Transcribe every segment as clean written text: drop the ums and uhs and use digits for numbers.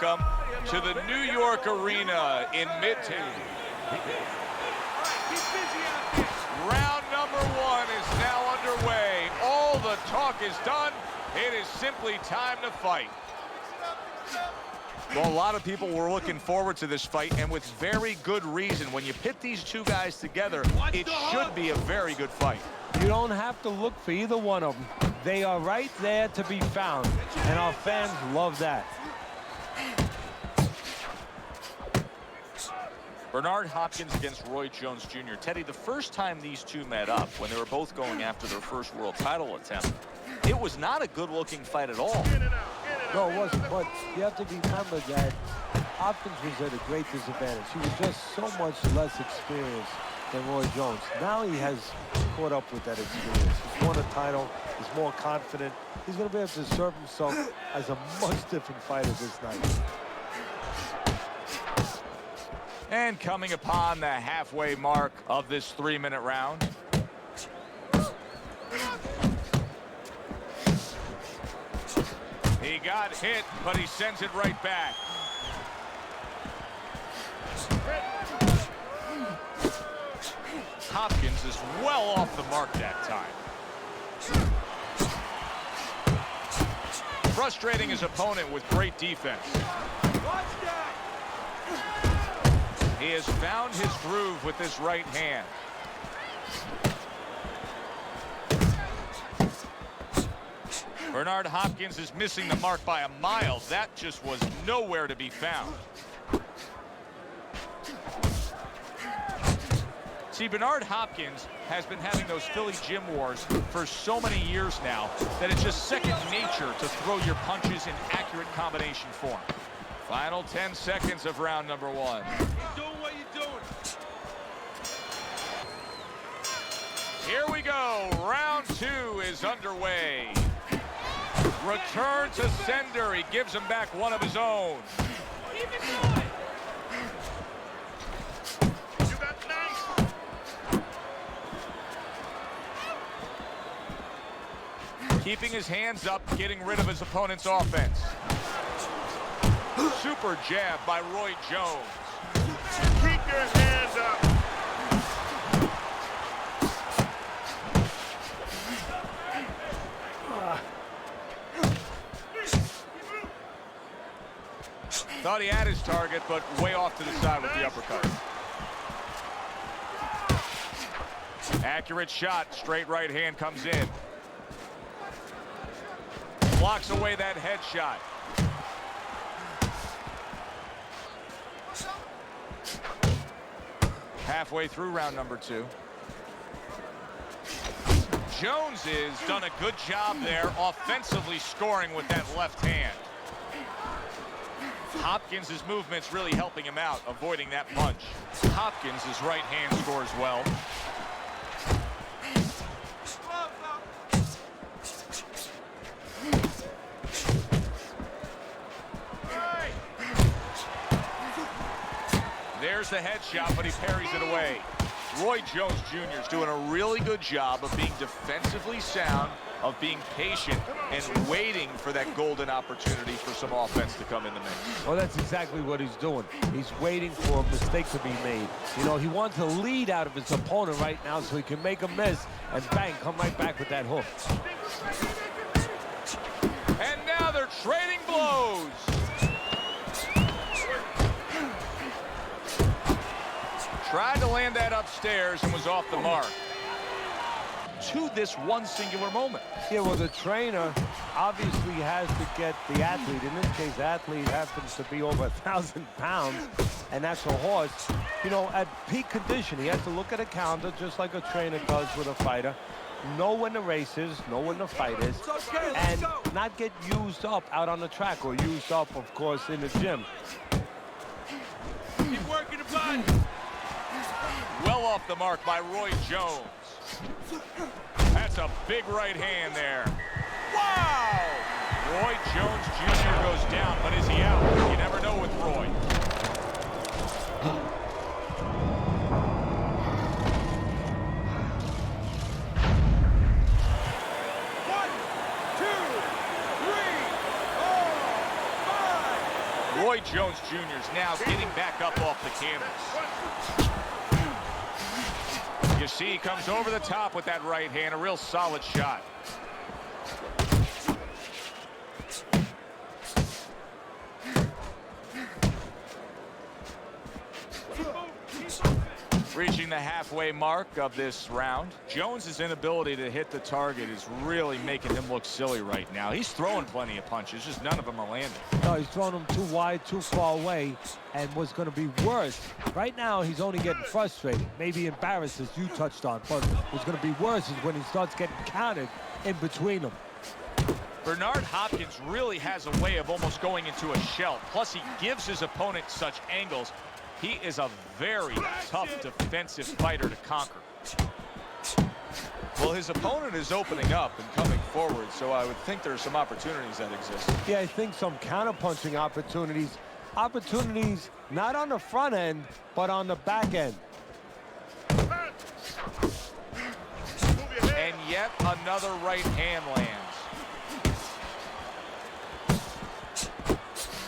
welcome to the New York Arena in Midtown. Round number one is now underway. All the talk is done. It is simply time to fight. Well, a lot of people were looking forward to this fight, and with very good reason. When you pit these two guys together, it should be a very good fight. You don't have to look for either one of them. They are right there to be found, and our fans love that. Bernard Hopkins against Roy Jones Jr. Teddy, the first time these two met up, when they were both going after their first world title attempt, it was not a good-looking fight at all. No, it wasn't, but you have to remember that Hopkins was at a great disadvantage. He was just so much less experienced than Roy Jones. Now he has caught up with that experience. He's won a title. He's more confident. He's going to be able to serve himself as a much different fighter this night. And coming upon the halfway mark of this 3-minute round. He got hit, but he sends it right back. Hopkins is well off the mark that time. Frustrating his opponent with great defense. He has found his groove with this right hand. Bernard Hopkins is missing the mark by a mile. That just was nowhere to be found. See, Bernard Hopkins has been having those Philly gym wars for so many years now that it's just second nature to throw your punches in accurate combination form. Final 10 seconds of round number one. Keep doing what you're doing. Here we go. Round two is underway. Return to sender. He gives him back one of his own. Keep it going. You got nice. Keeping his hands up, getting rid of his opponent's offense. Super jab by Roy Jones. Keep your hands up. Thought he had his target, but way off to the side with the uppercut. Accurate shot, straight right hand comes in. Blocks away that headshot. Halfway through round number two. Jones has done a good job there, offensively scoring with that left hand. Hopkins' movement's really helping him out, avoiding that punch. Hopkins' right hand scores well. There's the headshot, but he parries it away. Roy Jones Jr. is doing a really good job of being defensively sound, of being patient, and waiting for that golden opportunity for some offense to come in the mix. Well, that's exactly what he's doing. He's waiting for a mistake to be made. You know, he wants a lead out of his opponent right now so he can make a miss and bang, come right back with that hook. And now they're trading blows. Tried to land that upstairs and was off the mark. To this one singular moment. Yeah, well, the trainer obviously has to get the athlete. In this case, the athlete happens to be over 1,000 pounds, and that's a horse. You know, at peak condition, he has to look at a calendar just like a trainer does with a fighter, know when the race is, know when the fight is, and not get used up out on the track or used up, of course, in the gym. Keep working the body. Well off the mark by Roy Jones. That's a big right hand there. Wow! Roy Jones Jr. goes down, but is he out? You never know with Roy. Roy Jones Jr. is now getting back up off the canvas. You see he comes over the top with that right hand, a real solid shot. Reaching the halfway mark of this round. Jones's inability to hit the target is really making him look silly right now. He's throwing plenty of punches, just none of them are landing. No, he's throwing them too wide, too far away, and what's going to be worse, right now he's only getting frustrated, maybe embarrassed, as you touched on, but what's going to be worse is when he starts getting counted in between them. Bernard Hopkins really has a way of almost going into a shell. Plus, he gives his opponent such angles. He is a very tough defensive fighter to conquer. Well, his opponent is opening up and coming forward, so I would think there are some opportunities that exist. Yeah, I think some counter-punching opportunities. Opportunities not on the front end, but on the back end. And yet another right hand lands.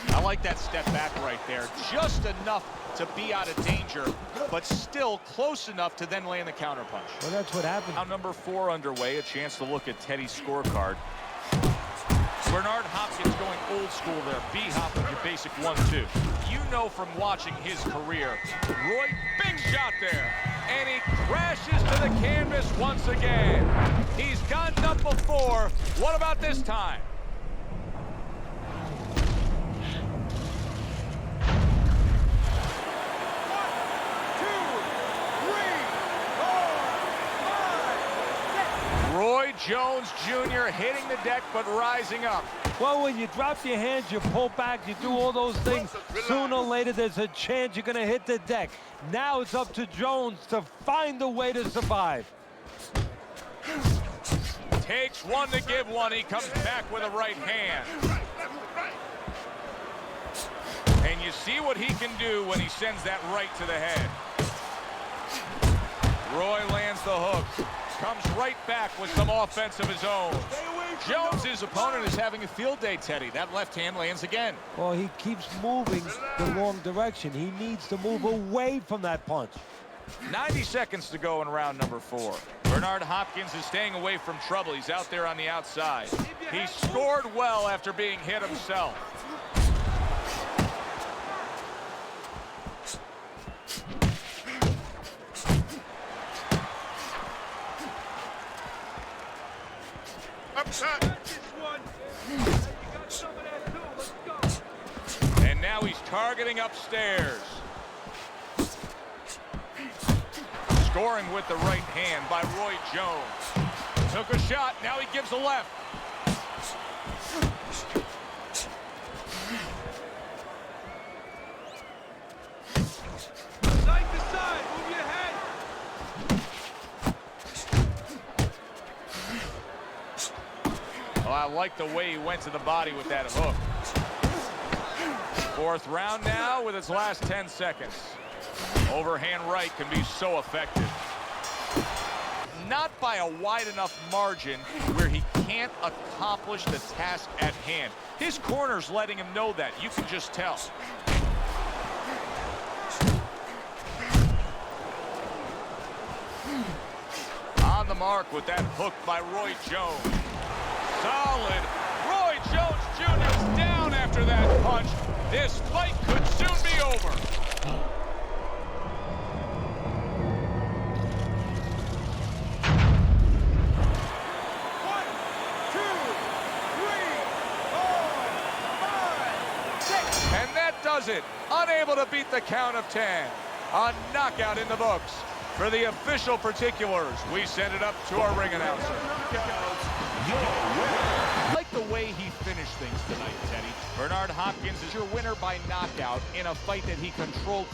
I like that step back right there. Just enough to be out of danger, but still close enough to then land the counterpunch. Well, that's what happened. Now number 4 underway, a chance to look at Teddy's scorecard. Bernard Hopkins going old school there. B-hop with your basic 1-2. You know from watching his career, Roy, big shot there. And he crashes to the canvas once again. He's gotten up before. What about this time? Roy Jones Jr. hitting the deck but rising up. Well, when you drop your hands, you pull back, you do all those things, sooner or later there's a chance you're going to hit the deck. Now it's up to Jones to find a way to survive. Takes one to give one. He comes back with a right hand. And you see what he can do when he sends that right to the head. Roy lands the hook. Comes right back with some offense of his own. Jones' opponent is having a field day, Teddy. That left hand lands again. Well, he keeps moving the wrong direction. He needs to move away from that punch. 90 seconds to go in round number 4. Bernard Hopkins is staying away from trouble. He's out there on the outside. He scored well after being hit himself. And now he's targeting upstairs. Scoring with the right hand by Roy Jones. Took a shot, now he gives a left. Side to side, move your head. Oh, I like the way he went to the body with that hook. 4th round now with its last 10 seconds. Overhand right can be so effective. Not by a wide enough margin where he can't accomplish the task at hand. His corner's letting him know that. You can just tell. On the mark with that hook by Roy Jones. Solid. Roy Jones Jr. is down after that punch. This fight could soon be over. And that does it. Unable to beat the count of 10. A knockout in the books. For the official particulars, we send it up to our ring announcer. I like the way he finished things tonight, Teddy. Bernard Hopkins is your winner by knockout in a fight that he controlled